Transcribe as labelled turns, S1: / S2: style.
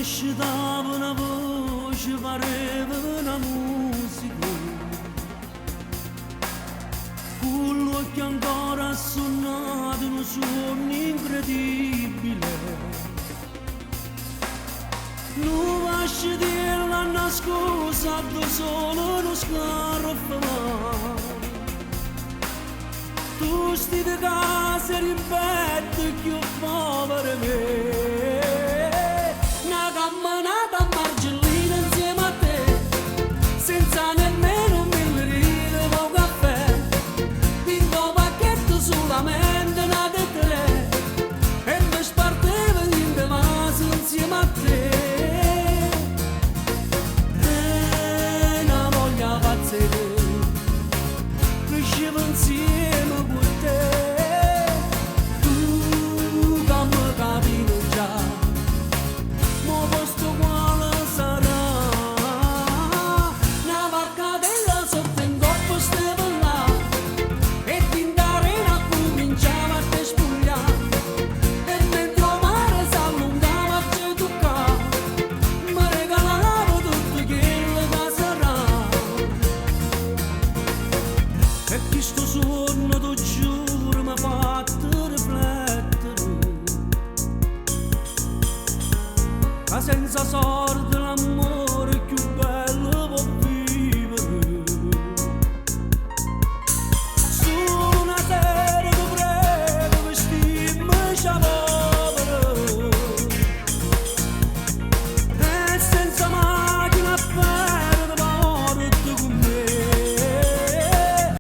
S1: scitava una voce, pareva una musica, con l'occhio ancora assonnato, un suono incredibile. Non lasci dire la nascosta, solo uno scarro tu sti di casa ripeti che io fa per me. Una camminata